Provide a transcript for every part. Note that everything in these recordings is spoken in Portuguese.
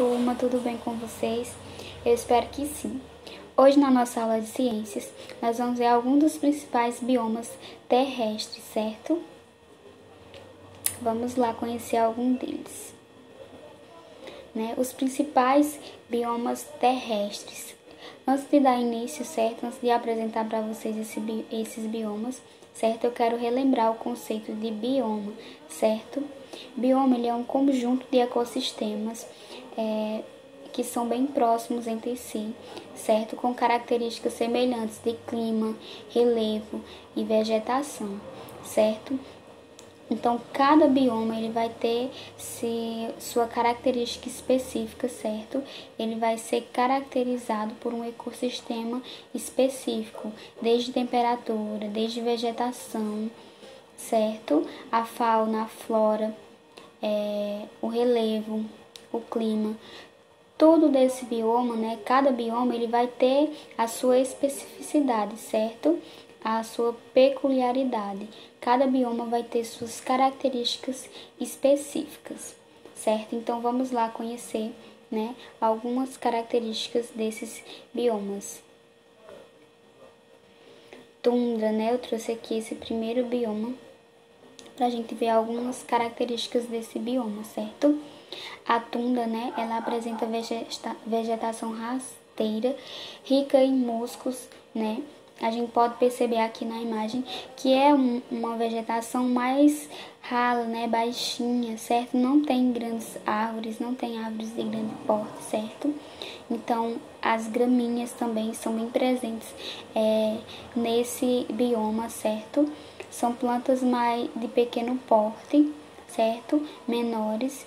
turma, tudo bem com vocês? Eu espero que sim. Hoje na nossa aula de ciências, nós vamos ver alguns dos principais biomas terrestres, certo? Vamos lá conhecer algum deles. Os principais biomas terrestres. Antes de dar início, certo? Antes de apresentar para vocês esses biomas, certo? Eu quero relembrar o conceito de bioma, certo? Bioma ele é um conjunto de ecossistemas que são bem próximos entre si, certo? Com características semelhantes de clima, relevo e vegetação, certo? Então, cada bioma ele vai ter sua característica específica, certo? Ele vai ser caracterizado por um ecossistema específico, desde temperatura, desde vegetação, certo? A fauna, a flora, o relevo, o clima. Todo desse bioma, cada bioma ele vai ter a sua especificidade, certo? A sua peculiaridade. Cada bioma vai ter suas características específicas, certo? Então vamos lá conhecer, algumas características desses biomas. Tundra, eu trouxe aqui esse primeiro bioma para a gente ver algumas características desse bioma, certo? A tundra, ela apresenta vegetação rasteira, rica em musgos, A gente pode perceber aqui na imagem que é uma vegetação mais rala, baixinha, certo? Não tem grandes árvores, não tem árvores de grande porte, certo? Então, as gramíneas também são bem presentes nesse bioma, certo? São plantas mais de pequeno porte, certo? Menores.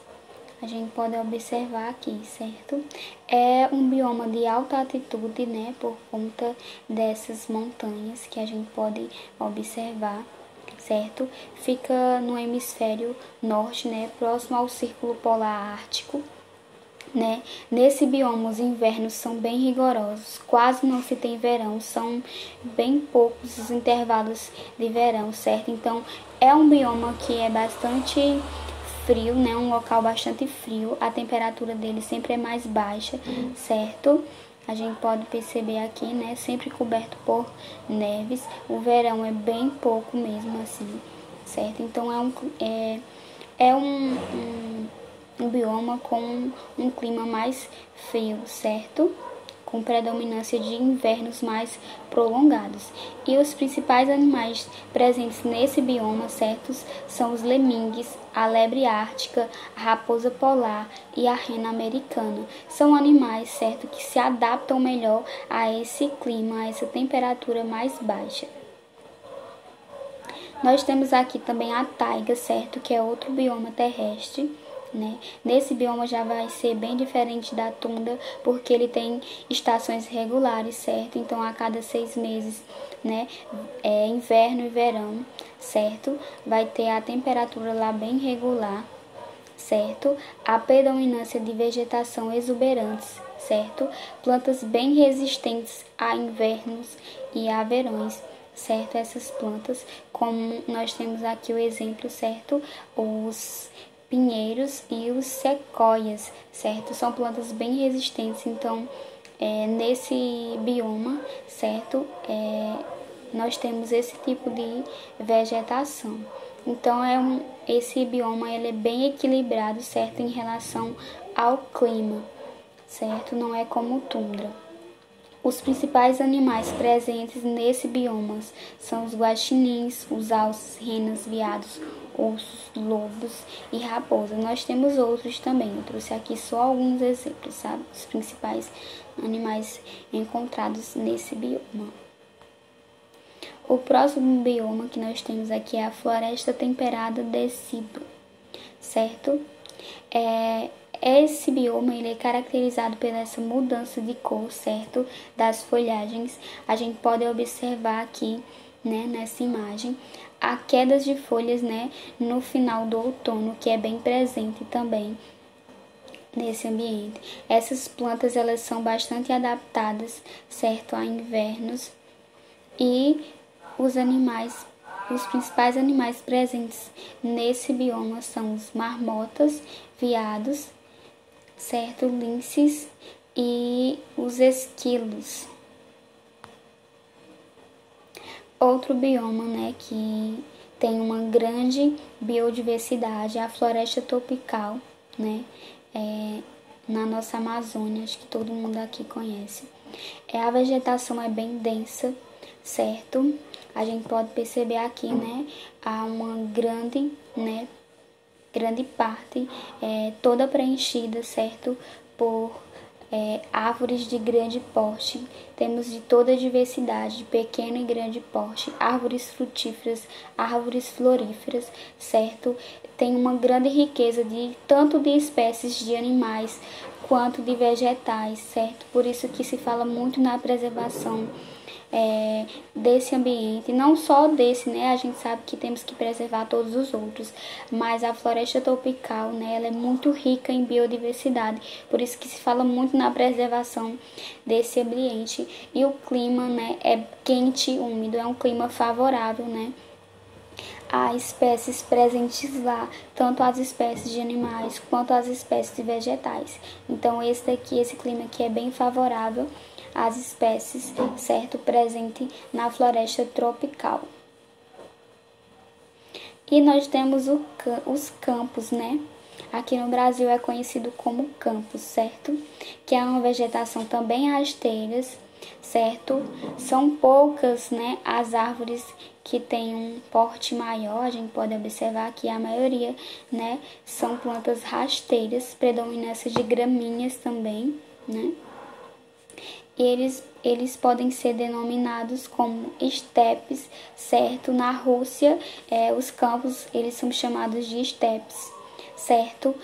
A gente pode observar aqui, certo? É um bioma de alta altitude, por conta dessas montanhas que a gente pode observar, certo? Fica no hemisfério norte, próximo ao Círculo Polar Ártico, Nesse bioma os invernos são bem rigorosos, quase não se tem verão, são bem poucos os intervalos de verão, certo? Então é um bioma que é bastante frio, um local bastante frio, a temperatura dele sempre é mais baixa, certo? A gente pode perceber aqui, sempre coberto por neves, o verão é bem pouco mesmo assim, certo? Então é um bioma com um clima mais frio, certo? Com predominância de invernos mais prolongados. E os principais animais presentes nesse bioma, certos, são os lemingues, a lebre ártica, a raposa polar e a rena americana. São animais, certo, que se adaptam melhor a esse clima, a essa temperatura mais baixa. Nós temos aqui também a taiga, certo, que é outro bioma terrestre. Nesse bioma já vai ser bem diferente da tundra, porque ele tem estações regulares, certo? Então a cada 6 meses, é inverno e verão, certo? Vai ter a temperatura lá bem regular, certo? A predominância de vegetação exuberantes, certo? Plantas bem resistentes a invernos e a verões, certo? Essas plantas, como nós temos aqui o exemplo, certo? Os pinheiros e os sequoias, certo? São plantas bem resistentes, então nesse bioma, certo? Nós temos esse tipo de vegetação. Então esse bioma ele é bem equilibrado, certo? Em relação ao clima, certo? Não é como tundra. Os principais animais presentes nesse bioma são os guaxinins, os alces, renas, veados, ursos, lobos e raposa. Nós temos outros também, eu trouxe aqui só alguns exemplos, sabe? Os principais animais encontrados nesse bioma. O próximo bioma que nós temos aqui é a floresta temperada deciduo, certo? Esse bioma ele é caracterizado pela essa mudança de cor, certo? Das folhagens. A gente pode observar aqui, nessa imagem, a quedas de folhas, no final do outono, que é bem presente também nesse ambiente. Essas plantas elas são bastante adaptadas, certo, a invernos e os principais animais presentes nesse bioma são os marmotas, veados, certo? Linces e os esquilos. Outro bioma, né, que tem uma grande biodiversidade é a floresta tropical, né, na nossa Amazônia, acho que todo mundo aqui conhece. A vegetação é bem densa, certo? A gente pode perceber aqui, né, há uma grande parte toda preenchida, certo? Por árvores de grande porte. Temos de toda a diversidade, de pequeno e grande porte, árvores frutíferas, árvores floríferas, certo? Tem uma grande riqueza de tanto de espécies de animais quanto de vegetais, certo? Por isso que se fala muito na preservação desse ambiente, não só desse, né? A gente sabe que temos que preservar todos os outros, mas a floresta tropical, né? Ela é muito rica em biodiversidade, por isso que se fala muito na preservação desse ambiente. E o clima, né? É quente e úmido, é um clima favorável, né? Há espécies presentes lá, tanto as espécies de animais quanto as espécies de vegetais. Então esse clima aqui é bem favorável às espécies, certo, presente na floresta tropical. E nós temos os campos, né? Aqui no Brasil é conhecido como campos, certo? Que é uma vegetação também rasteiras, certo? São poucas, né, as árvores que têm um porte maior. A gente pode observar que a maioria, né, são plantas rasteiras, predominância de gramíneas também, né? E eles podem ser denominados como estepes, certo? Na Rússia, os campos eles são chamados de estepes, certo?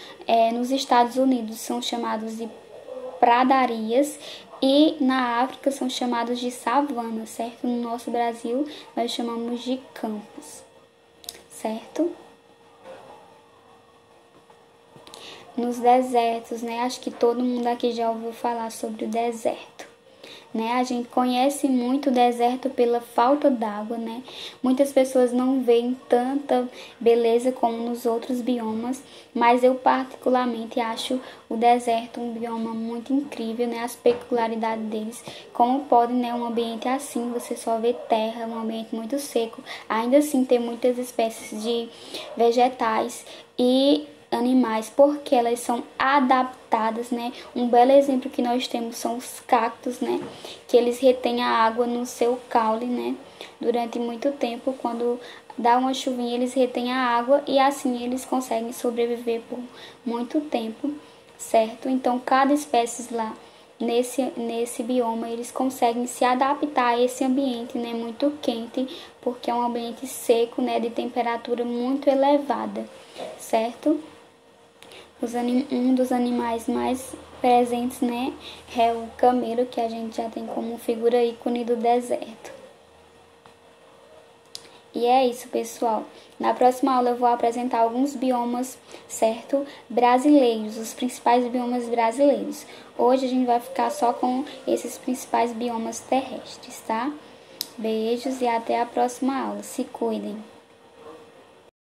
Nos Estados Unidos são chamados de pradarias e na África são chamados de savana, certo? No nosso Brasil nós chamamos de campos, certo? Nos desertos, né? Acho que todo mundo aqui já ouviu falar sobre o deserto. Né? A gente conhece muito o deserto pela falta d'água, né? Muitas pessoas não veem tanta beleza como nos outros biomas, mas eu particularmente acho o deserto um bioma muito incrível, né? As peculiaridades deles, como pode, né, um ambiente assim, você só vê terra, um ambiente muito seco, ainda assim tem muitas espécies de vegetais e animais, porque elas são adaptadas, né? Um belo exemplo que nós temos são os cactos, né? Que eles retêm a água no seu caule, né? Durante muito tempo, quando dá uma chuvinha, eles retêm a água e assim eles conseguem sobreviver por muito tempo, certo? Então, cada espécie lá nesse bioma, eles conseguem se adaptar a esse ambiente, né? Muito quente, porque é um ambiente seco, né? De temperatura muito elevada, certo? Um dos animais mais presentes, né, é o camelo, que a gente já tem como figura ícone do deserto. E é isso, pessoal. Na próxima aula eu vou apresentar alguns biomas, certo? Brasileiros, os principais biomas brasileiros. Hoje a gente vai ficar só com esses principais biomas terrestres, tá? Beijos e até a próxima aula. Se cuidem!